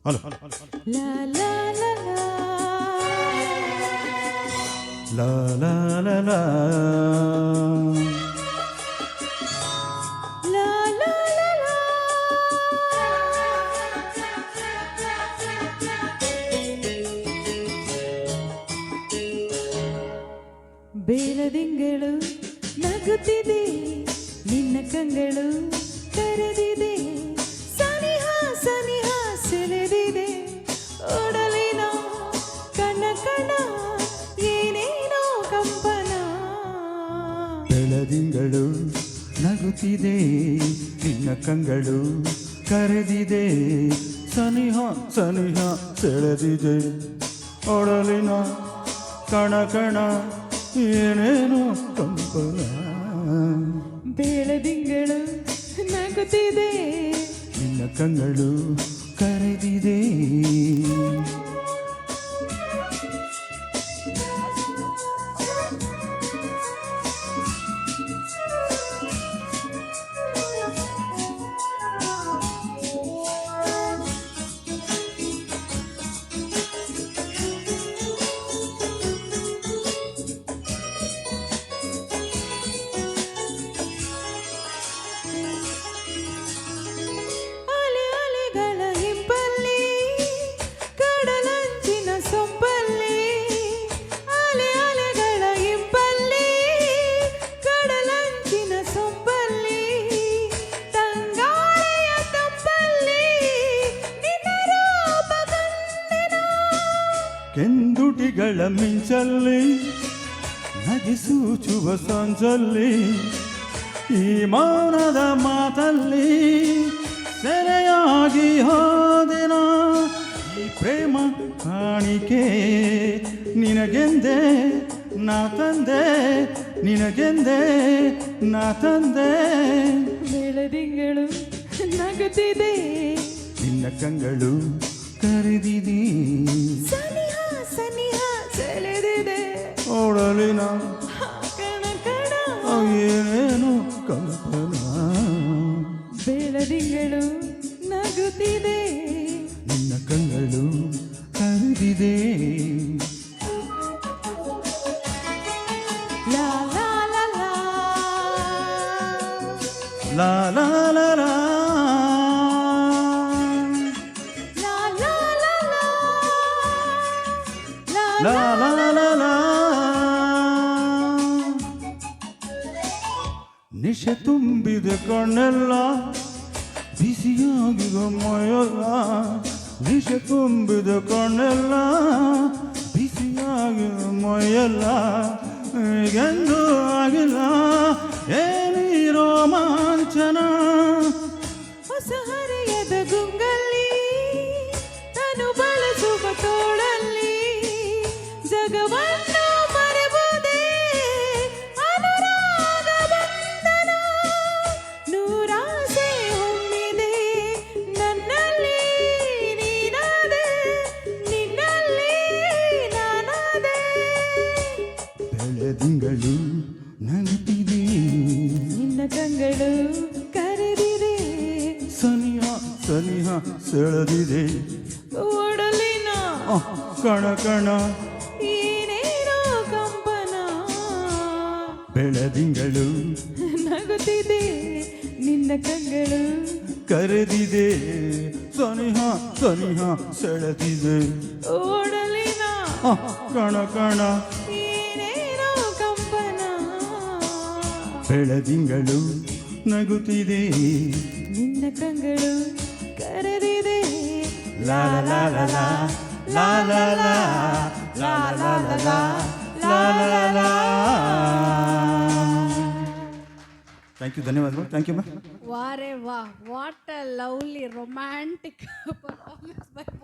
Hello ಲಾ ಲಾ ಲಾ ಲಾ ಲಾ ಲಾ ಲಾ ಲಾ ಲಾ ಲಾ ಲಾ ಲಾ. ಬೇಲದಿಂಗಳು ನಗುತ್ತಿದೆ, ನಿನ್ನ ಕಂಗಳು ಕರೆದಿದೆ, ಸನಿಹ ಸನಿಹ ಸೆಳೆದಿದೆ, ಓಡಲಿನ ಕಣ ಕಣ ಏನೇನೋ ಕಂಪನ. ಬೆಳದಿಂಗಳು ನಗುತ್ತಿದೆ, ನಿನ್ನ ಕಂಗಳು ಕರೆದಿದೆ, ಸನಿಹ ಸನಿಹ ಸೆಳೆದಿದೆ, ಒಡಲಿನ ಕಣ ಕಣ ಏನೇನೋ ಕಂಪನ. ಬೇಳದಿಂಗಳು ನಗುತ್ತಿದೆ, ನಿನ್ನ ಕಂಗಳು ಕರೆದಿದೆ. ಅಲೆ ಅಲೆಗಳ ಹಿಂಪಲ್ಲಿ, ಕಡಲಂಚಿನ ಸೊಂಪಲ್ಲಿ, ಅಲೆ ಅಲೆಗಳ ಹಿಂಪಲ್ಲಿ, ಕಡಲಂಚಿನ ಸೊಂಪಲ್ಲಿ, ತಂಗಾಳೆಯ ತಂಪಲ್ಲಿ ನಿನ್ನ ರೂಪ ಕಂಡೆನು. ಕೆಂದುಟಿಗಳ ಮಿಂಚಲ್ಲಿ ನಗಿಸೂಚುವ ಸಂಜಲ್ಲಿ, ಈ ಮೌನದ ಮಾತಲ್ಲಿ ಸೆರೆಯಾಗಿ ಹೋದೆನ. ಈ ಪ್ರೇಮ ಕಾಣಿಕೆ ನಿನಗೆಂದೇ ನಾ ತಂದೆ, ನಿನಗೆಂದೇ ನಾ ತಂದೆ. ಬೆಳದಿಂಗಳು ನಗುತ್ತಿದೆ, ನಿನ್ನ ಕಂಗಳು ಕರೆದಿದೆ, ಸನಿಹ ಸನಿಹ ಸೆಳೆದಿದೆ, ಓಡಲಿನ ಕಣ ಕಣ ಏನೇನು ಕಂಪನ. ಬೆಳದಿಂಗಳು ನಗುತ್ತಿದೆ, ನಿನ್ನ ಕಂಗಳು ಕರೆದಿದೆ. ಲಾ ಲಾ ಲಾ ಲಾ ಲಾ ಲಾ ಲಾ ಲಾ ಲಾ ಲಾ ಲಾ ಲಾ ಲಾ ಲಾ ಲಾ ಲಾ. ನಿಶೆ ತುಂಬಿದ ಕಣ್ಣೆಲ್ಲ ಬಿಸಿಯಾಗಿದ ಮೈಯೆಲ್ಲ, ನಿಶೆ ತುಂಬಿದ ಕಣ್ಣೆಲ್ಲ ಬಿಸಿಯಾಗಿದ ಮೈಯೆಲ್ಲ, ಈಗೆಂದೂ ಆಗಿಲ್ಲ ಏನಿ ರೋಮಾಂಚನ. ಹೊಸ ಹರೆಯದ ಗುಂಗಲ್ಲಿ, ತನು ಬಳಸುವ ತೋಳಲ್ಲಿ, ಜಗವನ್ನು ಮರೆವುದೇ ಅನುರಾಗ ಬಂಧನ. ನೂರಾಸೆ ಹೊಮ್ಮಿದೆ ನನ್ನಲ್ಲಿ, ನೀನಾದೆ ನಿನ್ನಲ್ಲಿ ನಾನಾದೆ. ಬೆಳದಿಂಗಳು ನಗುತ್ತಿದೆ, ನಿನ್ನ ಕಂಗಳು ಕರೆದಿದೆ, ಸನಿಹ ಸನಿಹ ಸೆಳೆದಿದೆ, ಓಡಲಿನ ಕಣ ಕಣ ಏನೇನೋ ಕಂಪನ. ಬೆಳದಿಂಗಳು ನಗುತ್ತಿದೆ, ನಿನ್ನ ಕಂಗಳು ಕರೆದಿದೆ, ಸನಿಹ ಸನಿಹ ಸೆಳೆದಿದೆ, ಓಡಲಿನ ಕಣ ಕಣ ಏನೇನೋ ಕಂಪನ. ಬೆಳದಿಂಗಳು ನಗುತ್ತಿದೆ, ನಿನ್ನ ಕಂಗಳು ಕರೆದಿದೆ. ಲಾ ಲಾ ಲಾ ಲಾ ಲಾ ಲಾ ಲಾ ಲಾ ಲಾ ಲಾ ಲಾ ಲಾ ಲಾ. ಥ್ಯಾಂಕ್ ಯು, ಧನ್ಯವಾದಗಳು. Thank you ma'am. ವಾರೆ ವಾ, ವಾಟ್ ಅ ಲವ್ಲಿ ರೊಮ್ಯಾಂಟಿಕ್